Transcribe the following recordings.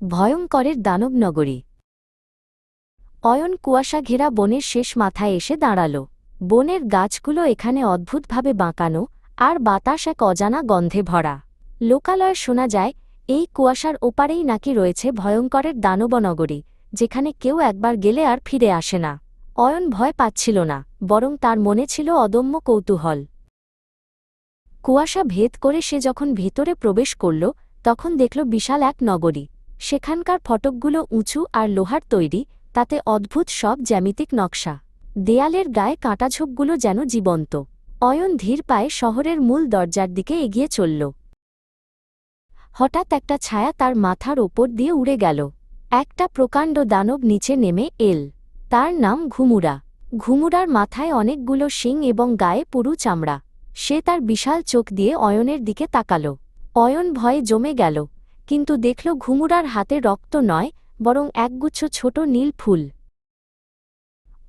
ভয়ঙ্করের দানবনগরী। অয়ন কুয়াশা ঘেরা বনের শেষ মাথায় এসে দাঁড়াল। বনের গাছগুলো এখানে অদ্ভুতভাবে বাঁকানো, আর বাতাস এক অজানা গন্ধে ভরা। লোকালয়ে শোনা যায়, এই কুয়াশার ওপারেই নাকি রয়েছে ভয়ঙ্করের দানবনগরী, যেখানে কেউ একবার গেলে আর ফিরে আসে না। অয়ন ভয় পাচ্ছিল না, বরং তার মনে ছিল অদম্য কৌতূহল। কুয়াশা ভেদ করে সে যখন ভেতরে প্রবেশ করল, তখন দেখল বিশাল এক নগরী। সেখানকার ফটকগুলো উঁচু আর লোহার তৈরি, তাতে অদ্ভুত সব জ্যামিতিক নকশা। দেয়ালের গায়ে কাঁটাঝোপগুলো যেন জীবন্ত। অয়ন ধীর পায়ে শহরের মূল দরজার দিকে এগিয়ে চলল। হঠাৎ একটা ছায়া তার মাথার ওপর দিয়ে উড়ে গেল। একটা প্রকাণ্ড দানব নিচে নেমে এল। তার নাম ঘুমুরা। ঘুমুরার মাথায় অনেকগুলো শিং এবং গায়ে পুরু চামড়া। সে তার বিশাল চোখ দিয়ে অয়নের দিকে তাকাল। অয়ন ভয়ে জমে গেল, কিন্তু দেখল ঘুমুরার হাতে রক্ত নয়, বরং একগুচ্ছ ছোট নীল ফুল।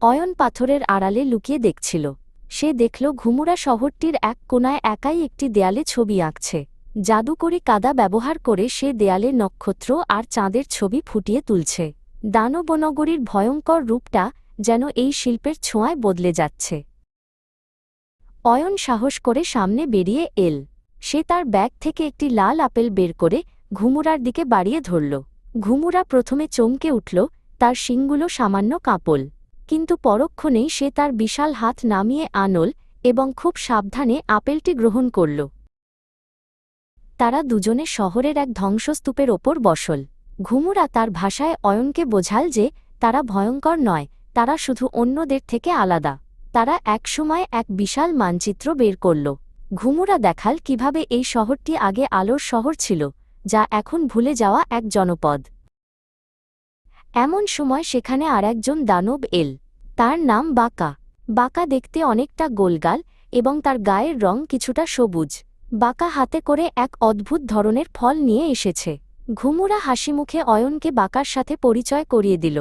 অয়ন পাথরের আড়ালে লুকিয়ে দেখছিল। সে দেখল ঘুমুরা শহরটির এক কোণায় একাই একটি দেয়ালে ছবি আঁকছে। জাদুকরি কাদা ব্যবহার করে সে দেয়ালে নক্ষত্র আর চাঁদের ছবি ফুটিয়ে তুলছে। দানবনগরীর ভয়ঙ্কর রূপটা যেন এই শিল্পের ছোঁয়ায় বদলে যাচ্ছে। অয়ন সাহস করে সামনে বেরিয়ে এল। সে তার ব্যাগ থেকে একটি লাল আপেল বের করে ঘুমুরার দিকে বাড়িয়ে ধরল। ঘুমুরা প্রথমে চমকে উঠল, তার শিংগুলো সামান্য কাঁপল। কিন্তু পরক্ষণেই সে তার বিশাল হাত নামিয়ে আনল এবং খুব সাবধানে আপেলটি গ্রহণ করল। তারা দুজনে শহরের এক ধ্বংসস্তূপের ওপর বসল। ঘুমুরা তার ভাষায় অয়নকে বোঝাল যে তারা ভয়ঙ্কর নয়, তারা শুধু অন্যদের থেকে আলাদা। তারা একসময় এক বিশাল মানচিত্র বের করল। ঘুমুরা দেখাল কিভাবে এই শহরটি আগে আলোর শহর ছিল, যা এখন ভুলে যাওয়া এক জনপদ। এমন সময় সেখানে আরেকজন দানব এল। তার নাম বাঁকা। বাঁকা দেখতে অনেকটা গোলগাল এবং তার গায়ের রং কিছুটা সবুজ। বাঁকা হাতে করে এক অদ্ভুত ধরনের ফল নিয়ে এসেছে। ঘুমুরা হাসিমুখে অয়নকে বাঁকার সাথে পরিচয় করিয়ে দিল।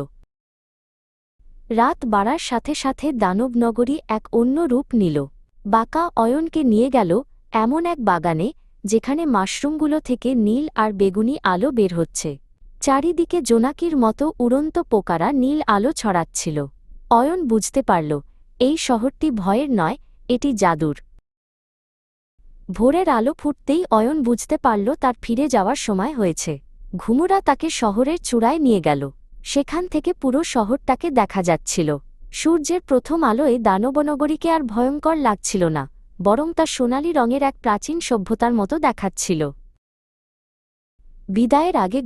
রাত বাড়ার সাথে সাথে দানবনগরী এক অন্য রূপ নিল। বাঁকা অয়নকে নিয়ে গেল এমন এক বাগানে, যেখানে মাশরুমগুলো থেকে নীল আর বেগুনি আলো বের হচ্ছে। চারিদিকে জোনাকির মতো উড়ন্ত পোকারা নীল আলো ছড়াচ্ছিল। অয়ন বুঝতে পারল, এই শহরটি ভয়ের নয়, এটি জাদুর। ভোরের আলো ফুটতেই অয়ন বুঝতে পারল তার ফিরে যাওয়ার সময় হয়েছে। ঘুমুরা তাকে শহরের চূড়ায় নিয়ে গেল। সেখান থেকে পুরো শহরটাকে দেখা যাচ্ছিল। সূর্যের প্রথম আলোয় দানবনগরীকে আর ভয়ঙ্কর লাগছিল না, বরং তা সোনালি রঙের এক প্রাচীন সভ্যতার মতো দেখাচ্ছিল। বিদায়ের আগে